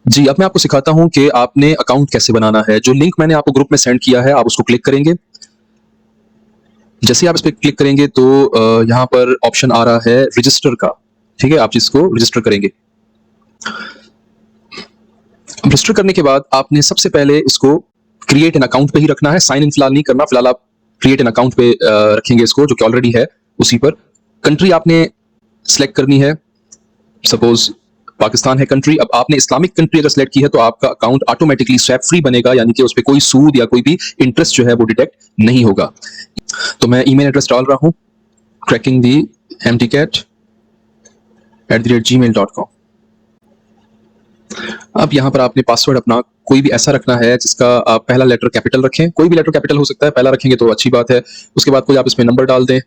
जी, अब मैं आपको सिखाता हूँ कि आपने अकाउंट कैसे बनाना है। जो लिंक मैंने आपको ग्रुप में सेंड किया है, आप उसको क्लिक करेंगे। जैसे ही आप इस पे क्लिक करेंगे तो यहाँ पर ऑप्शन आ रहा है रजिस्टर का, ठीक है? आप इसको रजिस्टर करेंगे। रजिस्टर करने के बाद आपने सबसे पहले इसको क्रिएट एन अकाउंट पे ही रखना है, साइन इन फिलहाल नहीं करना। फिलहाल आप क्रिएट एन अकाउंट पे रखेंगे इसको, जो कि ऑलरेडी है उसी पर। कंट्री आपने सेलेक्ट करनी है, सपोज पाकिस्तान है कंट्री। अब आपने इस्लामिक कंट्री अगर सेलेक्ट की है तो आपका अकाउंट ऑटोमेटिकली स्वैप फ्री बनेगा, यानी कि उस पर कोई सूद या कोई भी इंटरेस्ट जो है वो डिटेक्ट नहीं होगा। तो मैं ईमेल एड्रेस डाल रहा हूँ, crackingthemtcat@gmail.com। अब यहाँ पर आपने पासवर्ड अपना कोई भी ऐसा रखना है जिसका आप पहला लेटर कैपिटल रखें। कोई भी लेटर कैपिटल हो सकता है, पहला रखेंगे तो अच्छी बात है। उसके बाद कोई आप इसमें नंबर डाल दें,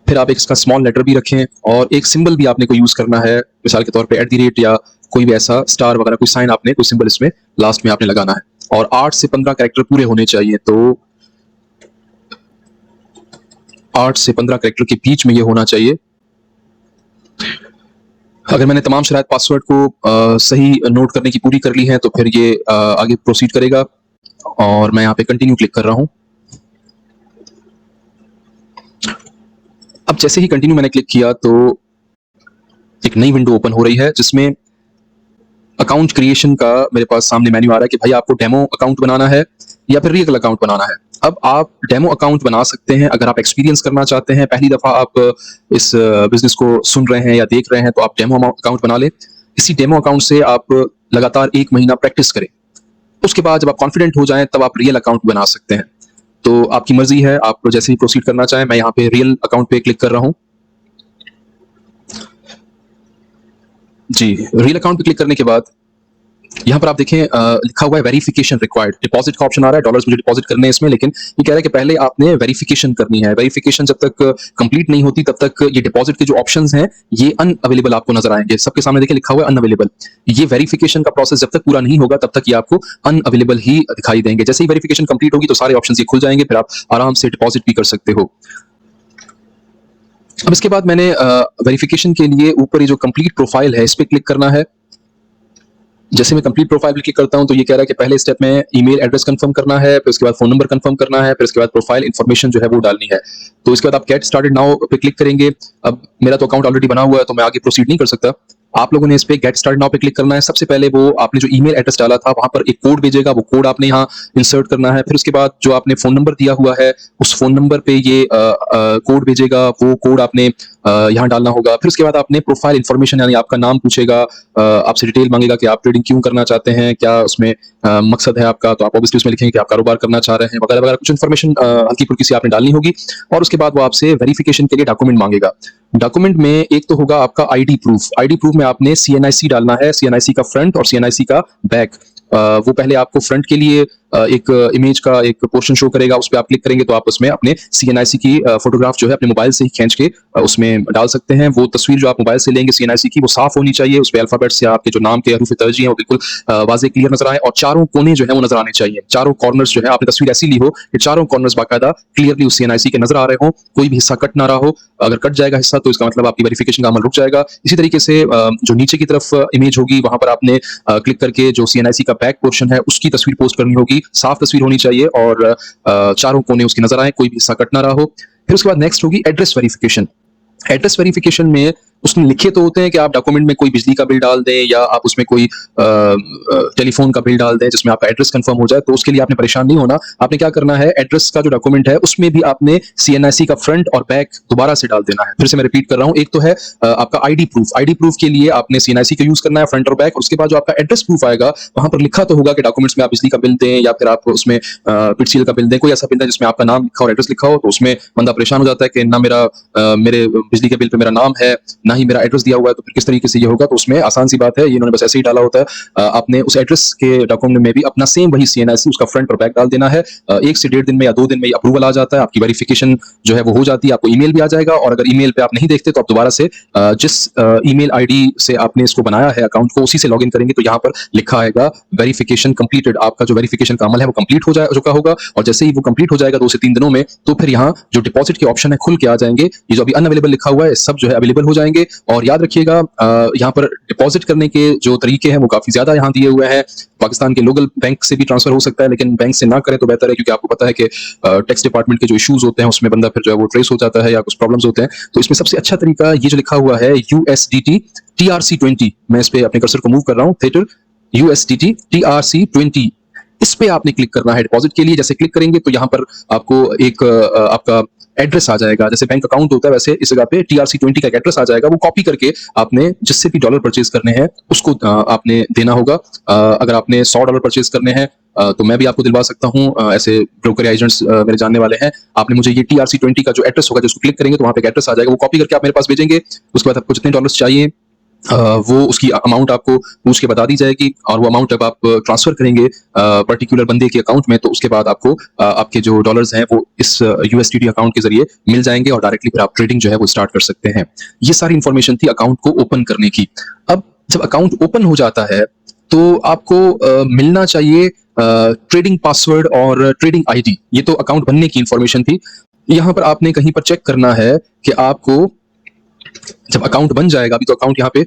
फिर आप एक इसका स्मॉल लेटर भी रखें और एक सिंबल भी आपने कोई यूज करना है, मिसाल के तौर पे @ या कोई भी ऐसा स्टार वगैरह कोई साइन आपने कोई सिंबल इसमें लास्ट में आपने लगाना है। और 8 से 15 कैरेक्टर पूरे होने चाहिए, तो 8 से 15 कैरेक्टर के बीच में ये होना चाहिए। अगर मैंने तमाम शराइत पासवर्ड को सही नोट करने की पूरी कर ली है तो फिर ये आगे प्रोसीड करेगा और मैं यहाँ पे कंटिन्यू क्लिक कर रहा हूँ। अब जैसे ही कंटिन्यू मैंने क्लिक किया तो एक नई विंडो ओपन हो रही है जिसमें अकाउंट क्रिएशन का मेरे पास सामने मेन्यू आ रहा है कि भाई आपको डेमो अकाउंट बनाना है या फिर रियल अकाउंट बनाना है। अब आप डेमो अकाउंट बना सकते हैं अगर आप एक्सपीरियंस करना चाहते हैं, पहली दफा आप इस बिजनेस को सुन रहे हैं या देख रहे हैं तो आप डेमो अकाउंट बना लें। इसी डेमो अकाउंट से आप लगातार 1 महीना प्रैक्टिस करें। उसके बाद जब आप कॉन्फिडेंट हो जाएं तब आप रियल अकाउंट बना सकते हैं। तो आपकी मर्जी है, आप जैसे ही प्रोसीड करना चाहें। मैं यहाँ पे रियल अकाउंट पे क्लिक कर रहा हूँ। जी, रियल अकाउंट पे क्लिक करने के बाद यहाँ पर आप देखें लिखा हुआ है वेरिफिकेशन रिक्वायर्ड। डिपॉजिट का ऑप्शन आ रहा है, डॉलर्स मुझे डिपॉजिट करने हैं इसमें, लेकिन ये कह रहा है कि पहले आपने वेरिफिकेशन करनी है। वेरिफिकेशन जब तक कंप्लीट नहीं होती तब तक ये डिपॉजिट के जो ऑप्शंस हैं ये अनअवेलेबल आपको नजर आएंगे। सबके सामने देखें लिखा हुआ है अनअवेलेबल। ये वेरिफिकेशन का प्रोसेस जब तक पूरा नहीं होगा तब तक ये आपको अनअवेलेबल ही दिखाई देंगे। जैसे ही वेरिफिकेशन कंप्लीट होगी तो सारे ऑप्शन ये खुल जाएंगे, फिर आप आराम से डिपॉजिट भी कर सकते हो। अब इसके बाद मैंने वेरिफिकेशन के लिए ऊपर ये जो कंप्लीट प्रोफाइल है इस पर क्लिक करना है। जैसे मैं कंप्लीट प्रोफाइल पे क्लिक करता हूं तो ये कह रहा है कि पहले स्टेप में ईमेल एड्रेस कंफर्म करना है, फिर उसके बाद फोन नंबर कंफर्म करना है, फिर उसके बाद प्रोफाइल इन्फॉर्मेशन जो है वो डालनी है। तो इसके बाद आप गेट स्टार्टेड नाउ पे क्लिक करेंगे। अब मेरा तो अकाउंट ऑलरेडी बना हुआ है तो मैं आगे प्रोसीड नहीं कर सकता। आप लोगों ने इस पे गेट स्टार्टेड नाउ पे क्लिक करना है। सबसे पहले वो आपने जो ईमेल एड्रेस डाला था वहां पर एक कोड भेजेगा, वो कोड आपने यहाँ इंसर्ट करना है। फिर उसके बाद जो आपने फोन नंबर दिया हुआ है उस फोन नंबर पे ये कोड भेजेगा, वो कोड आपने यहाँ डालना होगा। फिर उसके बाद आपने प्रोफाइल इन्फॉर्मेशन यानी आपका नाम पूछेगा, आपसे डिटेल मांगेगा कि आप ट्रेडिंग क्यों करना चाहते हैं, क्या उसमें मकसद है आपका, तो आप ऑब्वियसली उसमें लिखेंगे कि आप कारोबार करना चाह रहे हैं वगैरह वगैरह। कुछ इन्फॉर्मेशन हल्की फुल्की सी आपने डालनी होगी और उसके बाद वो आपसे वेरिफिकेशन के लिए डॉक्यूमेंट मांगेगा। डॉक्यूमेंट में एक तो होगा आपका आईडी प्रूफ। आईडी प्रूफ में आपने सीएनआईसी डालना है, सीएनआईसी का फ्रंट और सीएनआईसी का बैक। वो पहले आपको फ्रंट के लिए एक इमेज का एक पोर्शन शो करेगा, उस पर आप क्लिक करेंगे तो आप उसमें अपने सीएनआईसी की फोटोग्राफ जो है अपने मोबाइल से ही खींच के उसमें डाल सकते हैं। वो तस्वीर जो आप मोबाइल से लेंगे सीएनआईसी की वो साफ होनी चाहिए, उस पे अल्फाबेट्स या आपके जो नाम के हरूफ तरजीह हैं वो बिल्कुल वाज़ेह क्लियर नजर आए और चारों कोने जो है वो नजर आने चाहिए। चारों कॉर्नर्स जो है आपने तस्वीर ऐसी ली हो कि चारों कॉर्नर्स बाकायदा क्लियरली उस सीएनआईसी के नजर आ रहे हो, कोई भी हिस्सा कट ना रहा हो। अगर कट जाएगा हिस्सा तो इसका मतलब आपकी वेरिफिकेशन का अमल रुक जाएगा। इसी तरीके से जो नीचे की तरफ इमेज होगी वहां पर आपने क्लिक करके जो सीएनआईसी का बैक पोर्शन है उसकी तस्वीर पोस्ट करनी होगी। साफ तस्वीर होनी चाहिए और चारों कोने उसके नजर आए, कोई भी हिस्सा कट ना रहा हो। फिर उसके बाद नेक्स्ट होगी एड्रेस वेरिफिकेशन। एड्रेस वेरिफिकेशन में उसमें लिखे तो होते हैं कि आप डॉक्यूमेंट में कोई बिजली का बिल डाल दें या आप उसमें कोई टेलीफोन का बिल डाल दें जिसमें आपका एड्रेस कंफर्म हो जाए, तो उसके लिए आपने परेशान नहीं होना। आपने क्या करना है, एड्रेस का जो डॉक्यूमेंट है उसमें भी आपने सीएनआईसी का फ्रंट और बैक दोबारा से डाल देना है। फिर से मैं रिपीट कर रहा हूँ, एक तो है आपका आईडी प्रूफ। आईडी प्रूफ के लिए आपने सीएनआईसी का यूज करना है फ्रंट और बैक। उसके बाद जो आपका एड्रेस प्रूफ आएगा वहां पर लिखा तो होगा कि डॉक्यूमेंट्स में आप बिजली का बिल दें या फिर आप उसमें पिटसीएल का बिल दें, कोई ऐसा बिल दें जिसमें आपका नाम लिखा और एड्रेस लिखा हो। तो उसमें बंदा परेशान हो जाता है कि ना मेरे बिजली के बिल पे मेरा नाम है ना ही मेरा एड्रेस दिया हुआ है, तो फिर किस तरीके से ये होगा। तो उसमें आसान सी बात है, इन्होंने बस ऐसे ही डाला होता है। आपने उस एड्रेस के डॉक्यूमेंट में भी अपना सेम वही सीएनआईसी उसका फ्रंट और बैक डाल देना है। 1 से 1.5 दिन में या 2 दिन में अप्रूवल आ जाता है, आपकी वेरिफिकेशन जो है वो हो जाती है, आपको ईमेल भी आ जाएगा। और अगर ईमेल पे आप नहीं देखते तो आप दोबारा से जिस ईमेल आईडी से आपने इसको बनाया है अकाउंट को उसी से लॉगिन करेंगे तो यहाँ पर लिखा आएगा वेरिफिकेशन कंप्लीटेड। आपका जो वेरिफिकेशन का अमल है वो कंप्लीट हो चुका होगा और जैसे ही वो कंप्लीट हो जाएगा 2 से 3 दिनों में, तो फिर यहाँ जो डिपॉजिट के ऑप्शन है खुल के आ जाएंगे। ये जो अभी अनअवेलेबल लिखा हुआ है सब जो है अवेलेबल हो जाएंगे। करेंगे। और याद रखिएगा यहाँ पर डिपॉजिट करने के जो तरीके हैं वो काफी ज्यादा यहाँ दिए हुए हैं। पाकिस्तान के लोकल बैंक से भी ट्रांसफर हो सकता है, लेकिन बैंक से ना करें तो बेहतर है, क्योंकि आपको पता है कि टैक्स डिपार्टमेंट के जो इश्यूज होते हैं उसमें बंदा फिर जो है वो ट्रेस हो जाता है या कुछ प्रॉब्लम्स होते हैं। तो इसमें सबसे अच्छा तरीका ये जो लिखा हुआ है USDT TRC20, मैं इस पे अपने कर्सर को मूव कर रहा हूँ, थिएटर USDT TRC20, इस पे आपने क्लिक करना है डिपॉजिट के लिए। जैसे क्लिक करेंगे तो यहाँ पर आपको एक आपका एड्रेस आ जाएगा, जैसे बैंक अकाउंट होता है वैसे इस जगह पे TRC20 का एक एड्रेस आ जाएगा। वो कॉपी करके आपने जिससे भी डॉलर परचेज करने हैं उसको आपने देना होगा। अगर आपने $100 परचेज करने हैं तो मैं भी आपको दिलवा सकता हूँ, ऐसे ब्रोकर एजेंट्स मेरे जानने वाले हैं। आपने मुझे ये TRC20 का जो एड्रेस होगा जिसको क्लिक करेंगे तो वहाँ पे एक एड्रेस आ जाएगा, वो कॉपी करके आप मेरे पास भेजेंगे। उसके बाद आपको जितने डॉलर्स चाहिए वो उसकी अमाउंट आपको पूछ के बता दी जाएगी, और वो अमाउंट जब आप ट्रांसफर करेंगे पर्टिकुलर बंदे के अकाउंट में तो उसके बाद आपको आपके जो डॉलर्स हैं वो इस USDT अकाउंट के जरिए मिल जाएंगे, और डायरेक्टली फिर आप ट्रेडिंग जो है वो स्टार्ट कर सकते हैं। ये सारी इंफॉर्मेशन थी अकाउंट को ओपन करने की। अब जब अकाउंट ओपन हो जाता है तो आपको मिलना चाहिए ट्रेडिंग पासवर्ड और ट्रेडिंग ID। ये तो अकाउंट बनने की इंफॉर्मेशन थी। यहाँ पर आपने कहीं पर चेक करना है कि आपको जब अकाउंट बन जाएगा, अभी तो अकाउंट यहाँ पे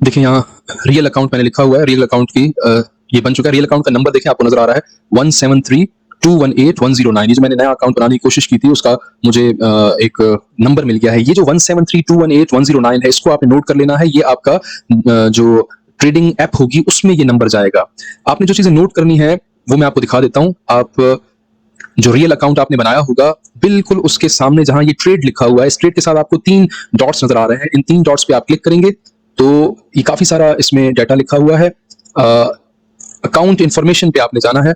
देखिए, यहाँ रियल अकाउंट मैंने लिखा हुआ है, रियल अकाउंट की ये बन चुका है। रियल अकाउंट का नंबर देखें, आपको नजर आ रहा है 173218109। ये जो मैंने नया अकाउंट बनाने की कोशिश की थी उसका मुझे एक नंबर मिल गया है। ये जो 173218109 है इसको आपने नोट कर लेना है। ये आपका जो ट्रेडिंग ऐप होगी उसमें ये नंबर जाएगा। आपने जो चीजें नोट करनी है वो मैं आपको दिखा देता हूँ। आप जो रियल अकाउंट आपने बनाया होगा बिल्कुल उसके सामने जहां ये ट्रेड लिखा हुआ है, इस ट्रेड के साथ आपको 3 डॉट्स नजर आ रहे हैं। इन 3 डॉट्स पे आप क्लिक करेंगे तो ये काफी सारा इसमें डाटा लिखा हुआ है। अकाउंट इन्फॉर्मेशन पे आपने जाना है।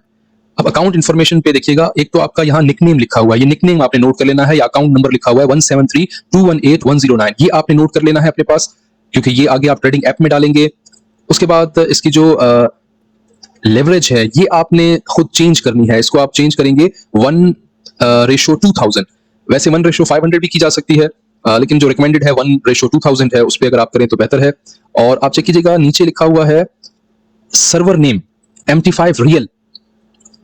अब अकाउंट इन्फॉर्मेशन पे देखिएगा, एक तो आपका यहाँ निकनेम लिखा हुआ है, ये निकनेम आपने नोट कर लेना है। या अकाउंट नंबर लिखा हुआ है 173218109, ये आपने नोट कर लेना है अपने पास, क्योंकि ये आगे आप ट्रेडिंग ऐप में डालेंगे। उसके बाद इसकी जो लेवरेज है ये आपने खुद चेंज करनी है। इसको आप चेंज करेंगे 1:2000। वैसे 1:500 भी की जा सकती है, लेकिन जो रिकमेंडेड है 1:2000 है, उस पर अगर आप करें तो बेहतर है। और आप चेक कीजिएगा, नीचे लिखा हुआ है सर्वर नेम MT5 रियल,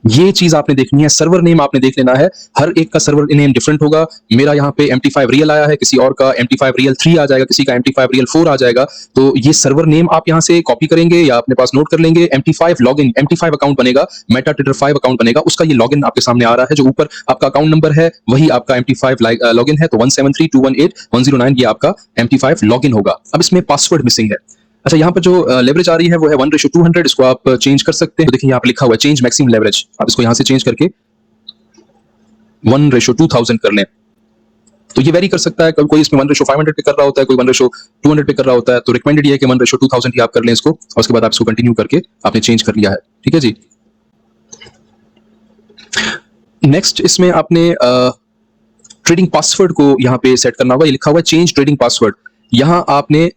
ये चीज आपने देखनी है। सर्वर नेम आपने देख लेना है, हर एक का सर्वर नेम डिफरेंट होगा। मेरा यहाँ पे MT5 रियल आया है, किसी और का MT5 रियल 3 आ जाएगा, किसी का MT5 रियल 4 आ जाएगा। तो ये सर्वर नेम आप यहाँ से कॉपी करेंगे या अपने पास नोट कर लेंगे। MT5 लॉगिन, MT5 अकाउंट बनेगा, मेटाट्रेडर 5 अकाउंट बनेगा, उसका ये लॉगिन आपके सामने आ रहा है। जो ऊपर आपका अकाउंट नंबर है वही आपका MT5 लॉगिन है, तो 173218109 ये आपका MT5 लॉगिन होगा। अब इसमें पासवर्ड मिसिंग है। अच्छा, यहाँ पर जो लेवरेज आ रही है वो है 1:200, इसको आप चेंज कर सकते हैं। तो देखिए यहाँ पे लिखा हुआ है चेंज मैक्सिमम लेवरेज, आप इसको यहाँ से चेंज करके 1:2000 कर लें। तो ये वेरी कर सकता है, कोई इसमें 1:500 पे कर रहा होता है, कोई 1:200 पे कर रहा होता है। तो रिकमेंडेड ये है कि 1:2000 ही आप कर लें इसको, और उसके बाद आप इसको कंटिन्यू करके आपने चेंज कर लिया है। ठीक है जी। नेक्स्ट इसमें आपने ट्रेडिंग पासवर्ड को यहाँ पे सेट करना होगा। ये लिखा हुआ है चेंज ट्रेडिंग पासवर्ड। यहाँ आपने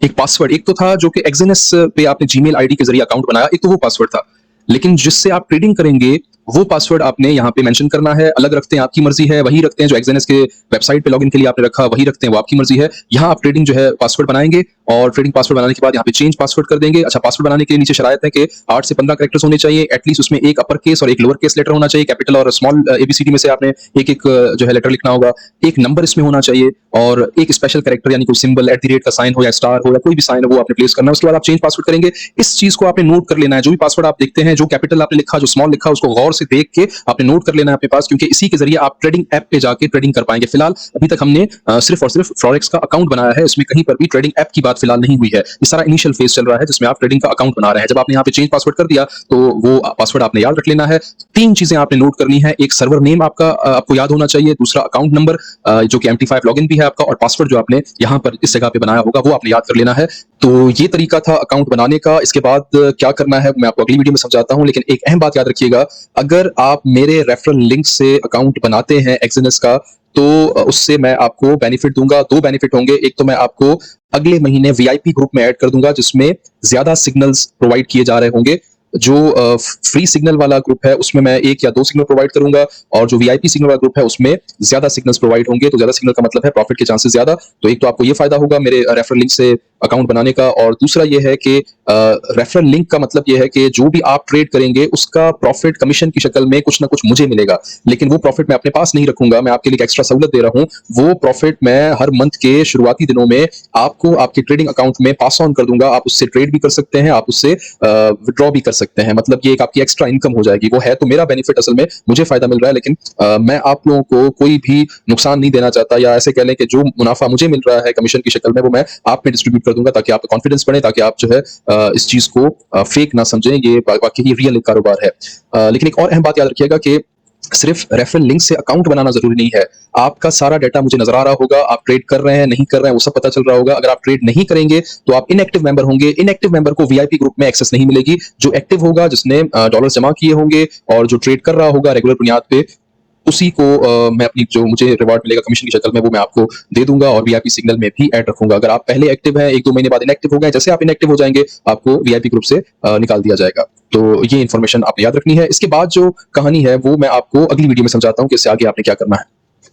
एक पासवर्ड, एक तो था जो कि एक्सएनएस पे आपने जीमेल आईडी के जरिए अकाउंट बनाया, एक तो वो पासवर्ड था, लेकिन जिससे आप ट्रेडिंग करेंगे वो पासवर्ड आपने यहाँ पे मेंशन करना है। अलग रखते हैं आपकी मर्जी है, वही रखते हैं जो एक्सएनएस के वेबसाइट पे लॉगिन के लिए आपने रखा वही रखते हैं, वो आपकी मर्जी है। यहाँ आप ट्रेडिंग जो है पासवर्ड बनाएंगे, और ट्रेडिंग पासवर्ड बनाने के बाद यहाँ पे चेंज पासवर्ड कर देंगे। अच्छा, पासवर्ड बनाने के लिए नीचे शरायत है कि 8 से 15 कैरेक्टर्स होने चाहिए एटलीस्ट, उसमें एक अपर केस और एक लोअर केस लेटर होना चाहिए। कैपिटल और स्मॉल ABCD में से आपने एक एक जो है लेटर लिखना होगा। एक नंबर इसमें होना चाहिए, और एक स्पेशल कैरेक्टर यानी कोई सिंबल @ का साइन हो या स्टार हो या कोई भी साइन हो वो आपने प्लेस करना है। उसके बाद आप चेंज पासवर्ड करेंगे। इस चीज को आपने नोट कर लेना है। जो भी पासवर्ड आप देखते हैं, जो कैपिटल आपने लिखा, जो स्मॉल लिखा, उसको गौर से देख के आपने नोट कर लेना है अपने पास, क्योंकि इसी के जरिए आप ट्रेडिंग ऐप पे जाके ट्रेडिंग कर पाएंगे। फिलहाल अभी तक हमने सिर्फ और सिर्फ फॉरेक्स का अकाउंट बनाया है, इसमें कहीं पर भी ट्रेडिंग ऐप की बात फिलहाल नहीं हुई है। ये सारा इनिशियल फेज चल रहा है जिसमें आप ट्रेडिंग का अकाउंट बना रहे हैं। जब आपने यहाँ पे चेंज पासवर्ड कर दिया तो वो पासवर्ड आपने याद रख लेना है। 3 चीजें आपने नोट करनी है, एक सर्वर नेम आपका आपको याद होना चाहिए, दूसरा अकाउंट नंबर जो कि MT5 लॉगिन भी है आपका, और पासवर्ड जो आपने यहाँ पर इस जगह पे बनाया होगा वो आपने याद कर लेना है। तो ये तरीका था अकाउंट बनाने का। इसके बाद क्या करना है मैं आपको अगली वीडियो में समझाता हूँ, लेकिन एक अहम बात याद रखिएगा, अगर आप मेरे रेफरल लिंक से अकाउंट बनाते हैं एक्सएनएस का तो उससे मैं आपको बेनिफिट दूंगा। 2 बेनिफिट होंगे। एक तो मैं आपको अगले महीने VIP ग्रुप में ऐड कर दूंगा जिसमें ज्यादा सिग्नल्स प्रोवाइड किए जा रहे होंगे, जो फ्री सिग्नल वाला ग्रुप है उसमें मैं 1 या 2 सिग्नल प्रोवाइड करूंगा, और जो वीआईपी सिग्नल वाला ग्रुप है उसमें ज्यादा सिग्नल्स प्रोवाइड होंगे। तो ज्यादा सिग्नल का मतलब है प्रॉफिट के चांसेस ज्यादा। तो एक तो आपको ये फायदा होगा मेरे रेफरल लिंक से अकाउंट बनाने का, और दूसरा ये है कि रेफरल लिंक का मतलब ये है कि जो भी आप ट्रेड करेंगे उसका प्रॉफिट कमीशन की शक्ल में कुछ ना कुछ मुझे मिलेगा, लेकिन वो प्रॉफिट मैं अपने पास नहीं रखूंगा। मैं आपके लिए एक्स्ट्रा सहूलत दे रहा हूं। वो प्रॉफिट मैं हर मंथ के शुरुआती दिनों में आपको आपके ट्रेडिंग अकाउंट में पास ऑन कर दूंगा। आप उससे ट्रेड भी कर सकते हैं, आप उससे विड्रॉ भी कर सकते हैं। मतलब ये एक आपकी एक्स्ट्रा इनकम हो जाएगी। वो है तो मेरा बेनिफिट, असल में मुझे फायदा मिल रहा है, लेकिन मैं आप लोगों को कोई भी नुकसान नहीं देना चाहता, या ऐसे कह लें कि जो मुनाफा मुझे मिल रहा है कमीशन की शक्ल में वो मैं आप में डिस्ट्रीब्यूट कर दूंगा, ताकि आप कॉन्फिडेंस बढ़े, ताकि आप जो है इस चीज को फेक ना समझें। ये वाकई ही रियल एक कारोबार है। लेकिन एक और अहम बात याद रखिएगा कि सिर्फ रेफरल लिंक से अकाउंट बनाना जरूरी नहीं है। आपका सारा डाटा मुझे नजर आ रहा होगा, आप ट्रेड कर रहे हैं नहीं कर रहे हैं वो सब पता चल रहा होगा। अगर आप ट्रेड नहीं करेंगे तो आप इनएक्टिव मेंबर होंगे। इनएक्टिव मेंबर को वीआईपी ग्रुप में एक्सेस नहीं मिलेगी। जो एक्टिव होगा, जिसने डॉलर्स जमा किए होंगे और जो ट्रेड कर रहा होगा रेगुलर बुनियाद पे, उसी को मैं अपनी जो मुझे रिवार्ड मिलेगा कमीशन की शक्ल में वो मैं आपको दे दूंगा, और वीआईपी सिग्नल में भी ऐड रखूंगा। अगर आप पहले एक्टिव हैं, 1-2 महीने बाद इनएक्टिव हो गए, जैसे आप इनएक्टिव हो जाएंगे आपको वीआईपी ग्रुप से निकाल दिया जाएगा। तो ये इन्फॉर्मेशन आपने याद रखनी है। इसके बाद जो कहानी है वो मैं आपको अगली वीडियो में समझाता हूँ कि इससे आगे आपने क्या करना है।